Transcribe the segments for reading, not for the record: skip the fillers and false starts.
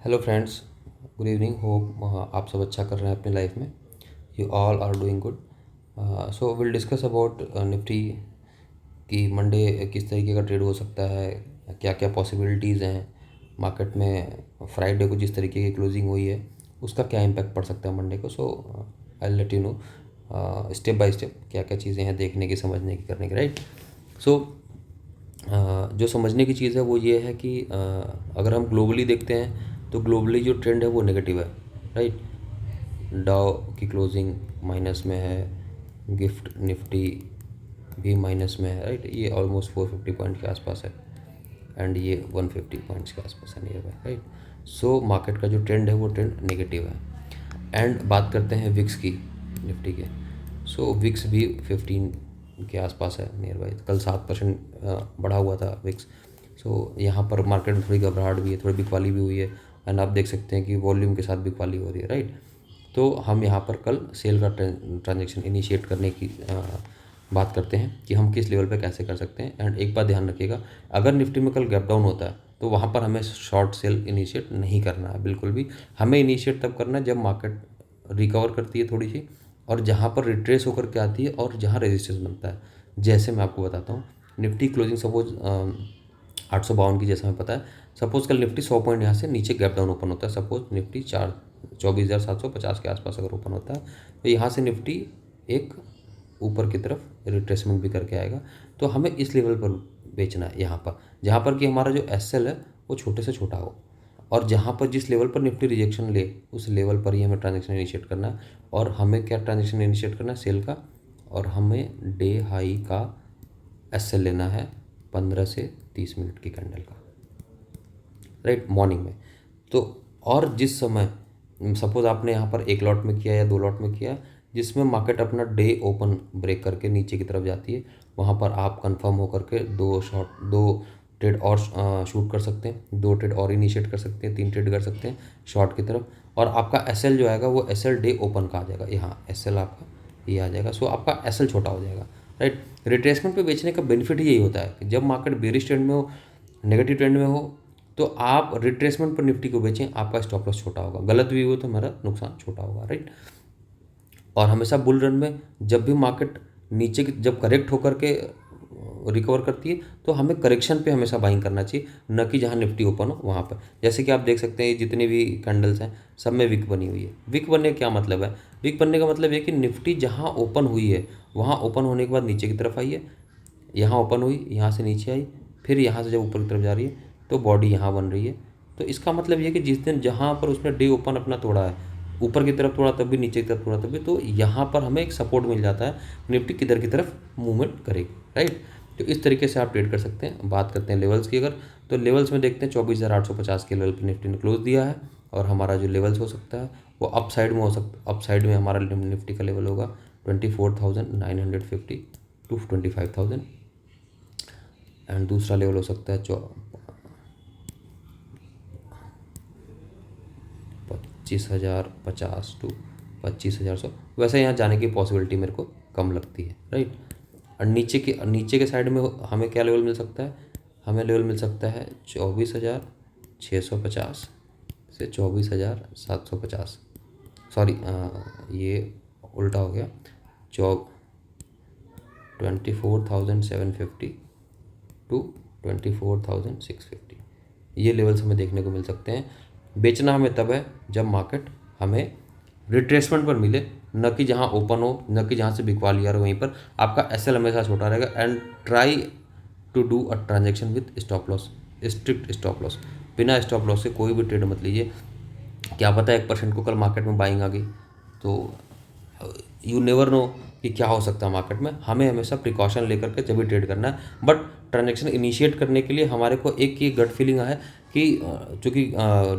Hello friends, good evening. Hope आप सब अच्छा कर रहे हैं अपनी लाइफ में। You all are doing good. So will discuss about Nifty कि मंडे किस तरीके का ट्रेड हो सकता है, क्या क्या पॉसिबिलिटीज़ हैं मार्केट में। फ्राइडे को जिस तरीके की क्लोजिंग हुई है उसका क्या इम्पैक्ट पड़ सकता है मंडे को। So I let you know step by step क्या क्या चीज़ें हैं देखने की, समझने की, करने की, राइट। सो जो समझने की चीज़ है वो ये है कि अगर हम ग्लोबली देखते हैं तो ग्लोबली जो ट्रेंड है वो नेगेटिव है, राइट। डाउ की क्लोजिंग माइनस में है, गिफ्ट निफ्टी भी माइनस में है, राइट। ये ऑलमोस्ट 450 पॉइंट के आसपास है एंड ये 150 पॉइंट्स के आसपास है, near by, right. So market का जो ट्रेंड है वो ट्रेंड नेगेटिव है। एंड बात करते हैं विक्स की, निफ्टी के। सो विक्स भी 15 के आसपास है, नियर बाई। कल 7% बढ़ा हुआ था विक्स। सो यहाँ पर मार्केट में थोड़ी घबराहट भी है, थोड़ी बिकवाली भी हुई है एंड आप देख सकते हैं कि वॉल्यूम के साथ बिकवाली हो रही है, राइट। तो हम यहाँ पर कल सेल का ट्रांजेक्शन इनिशिएट करने की बात करते हैं कि हम किस लेवल पे कैसे कर सकते हैं। एंड एक बात ध्यान रखिएगा, अगर निफ्टी में कल गैप डाउन होता है तो वहाँ पर हमें शॉर्ट सेल इनिशिएट नहीं करना है, बिल्कुल भी। हमें इनिशिएट तब करना है जब मार्केट रिकवर करती है थोड़ी सी, और जहाँ पर रिट्रेस होकर के आती है और जहाँ रेजिस्टेंस बनता है। जैसे मैं आपको बताता हूँ, निफ्टी क्लोजिंग सपोज 852 की, जैसा हमें पता है। सपोज कल निफ्टी 100 पॉइंट यहाँ से नीचे गैप डाउन ओपन होता है, सपोज निफ्टी 24,750 के आसपास अगर ओपन होता है, तो यहाँ से निफ्टी एक ऊपर की तरफ रिट्रेसमेंट भी करके आएगा। तो हमें इस लेवल पर बेचना है, यहाँ पर जहाँ पर कि हमारा जो एसएल है वो छोटे से छोटा हो, और जहाँ पर जिस लेवल पर निफ्टी रिजेक्शन ले उस लेवल पर ही हमें ट्रांजेक्शन इनिशिएट करना है। और हमें क्या ट्रांजेक्शन इनिशिएट करना है, सेल का। और हमें डे हाई का एसएल लेना है 15 से 30 मिनट की कैंडल का, राइट, मॉर्निंग में। तो और जिस समय सपोज आपने यहाँ पर एक लॉट में किया या दो लॉट में किया, जिसमें मार्केट अपना डे ओपन ब्रेक करके नीचे की तरफ जाती है, वहाँ पर आप कंफर्म होकर के दो ट्रेड और शूट कर सकते हैं, दो ट्रेड और इनिशिएट कर सकते हैं, तीन ट्रेड कर सकते हैं शॉर्ट की तरफ। और आपका एसएल जो आएगा वो एसएल डे ओपन का आ जाएगा, यहाँ एसएल आपका ये आ जाएगा। सो आपका एसएल छोटा हो जाएगा, राइट। रिट्रेसमेंट पे बेचने का बेनिफिट ही यही होता है कि जब मार्केट बेरिश ट्रेंड में हो, नेगेटिव ट्रेंड में हो, तो आप रिट्रेसमेंट पर निफ्टी को बेचें, आपका स्टॉप लॉस छोटा होगा। गलत भी हो तो हमारा नुकसान छोटा होगा, राइट। और हमेशा बुल रन में जब भी मार्केट नीचे की जब करेक्ट होकर के रिकवर करती है तो हमें करेक्शन पे हमेशा बाइंग करना चाहिए, न कि जहाँ निफ्टी ओपन हो वहाँ पर। जैसे कि आप देख सकते हैं जितनी भी कैंडल्स हैं सब में विक बनी हुई है। विक बनने का क्या मतलब है? विक बनने का मतलब है कि निफ्टी जहाँ ओपन हुई है वहाँ ओपन होने के बाद नीचे की तरफ आई है, यहाँ ओपन हुई, यहाँ से नीचे आई, फिर यहाँ से जब ऊपर की तरफ जा रही है तो बॉडी यहाँ बन रही है। तो इसका मतलब ये है कि जिस दिन जहाँ पर उसने डे ओपन अपना तोड़ा है, ऊपर की तरफ तोड़ा तब भी, नीचे की तरफ तोड़ा तब भी, तो यहाँ पर हमें एक सपोर्ट मिल जाता है, निफ्टी किधर की तरफ मूवमेंट करेगी, राइट। तो इस तरीके से आप ट्रेड कर सकते हैं। बात करते हैं लेवल्स की अगर, तो लेवल्स में देखते हैं 24,850 के लेवल पर निफ्टी ने क्लोज दिया है। और हमारा जो लेवल्स हो सकता है वो अप साइड में हो सकता, अप साइड में हमारा निफ्टी का लेवल होगा 24,950 टू 25,000। एंड दूसरा लेवल हो सकता है 25,050 टू 25,100। वैसे यहाँ जाने की पॉसिबिलिटी मेरे को कम लगती है, राइट। और नीचे के साइड में हमें क्या लेवल मिल सकता है? हमें लेवल मिल सकता है 24,650 से 24,750। सॉरी, ये उल्टा हो गया। 24,750 टू 24,650, ये लेवल्स हमें देखने को मिल सकते हैं। बेचना हमें तब है जब मार्केट हमें रिट्रेसमेंट पर मिले, न कि जहाँ ओपन हो, न कि जहाँ से बिकवाली आ रही हो वहीं पर। आपका एसएल हमेशा छोटा रहेगा। And try to do a transaction with stop loss, strict stop loss. बिना स्टॉप लॉस से कोई भी ट्रेड मत लीजिए। क्या पता 1% को कल मार्केट में बाइंग आ गई, तो यू नेवर नो कि क्या हो सकता है मार्केट में। हमें हमेशा प्रिकॉशन लेकर के जब भी ट्रेड करना है। बट ट्रांजेक्शन इनिशिएट करने के लिए हमारे को एक ये गट फीलिंग है कि चूँकि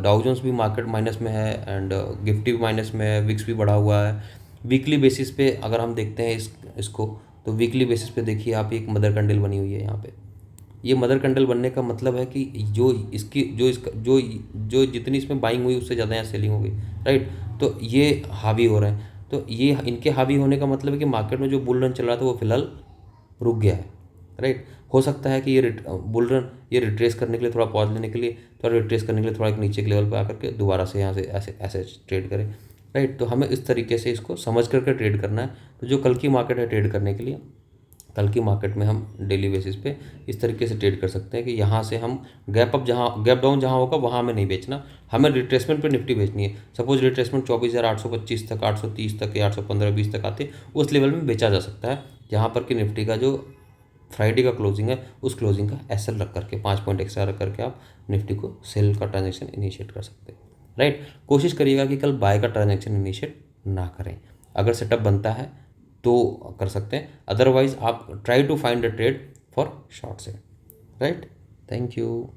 डाउ जोन्स भी मार्केट माइनस में है एंड निफ्टी भी माइनस में है, विक्स भी बढ़ा हुआ है। वीकली बेसिस पे अगर हम देखते हैं इसको, तो वीकली बेसिस पे देखिए आप, एक मदर कैंडल बनी हुई है यहाँ पे। ये मदर कैंडल बनने का मतलब है कि जो इसकी जो इसका जो जितनी इसमें बाइंग हुई उससे ज़्यादा यहाँ सेलिंग हो गई, राइट। तो ये हावी हो रहे हैं। तो ये इनके हावी होने का मतलब है कि मार्केट में जो बुल रन चल रहा था वो फिलहाल रुक गया है, राइट। हो सकता है कि ये बुल रन ये रिट्रेस करने के लिए, थोड़ा पॉज लेने के लिए, थोड़ा रिट्रेस करने के लिए थोड़ा एक नीचे के लेवल पे आकर के दोबारा से यहाँ से ऐसे ऐसे ट्रेड करें, राइट। तो हमें इस तरीके से इसको समझ करके ट्रेड करना है। तो जो कल की मार्केट है ट्रेड करने के लिए, कल की मार्केट में हम डेली बेसिस पे इस तरीके से ट्रेड कर सकते हैं कि यहाँ से हम गैप अप जहाँ गैप डाउन जहाँ होगा वहाँ हमें नहीं बेचना, हमें रिट्रेसमेंट पे निफ्टी बेचनी है। सपोज रिट्रेसमेंट 24,825 तक, 830 तक या 815-20 तक आते, उस लेवल में बेचा जा सकता है, जहाँ पर कि निफ्टी का जो फ्राइडे का क्लोजिंग है उस क्लोजिंग का एसएल रख करके 5 पॉइंट एक्स्ट्रा रख करके आप निफ्टी को सेल का ट्रांजेक्शन इनिशिएट कर सकते हैं, राइट। कोशिश करिएगा कि कल बाय का ट्रांजेक्शन इनिशिएट ना करें। अगर सेटअप बनता है तो कर सकते हैं, अदरवाइज आप try to find a trade for short sell, right. Thank you.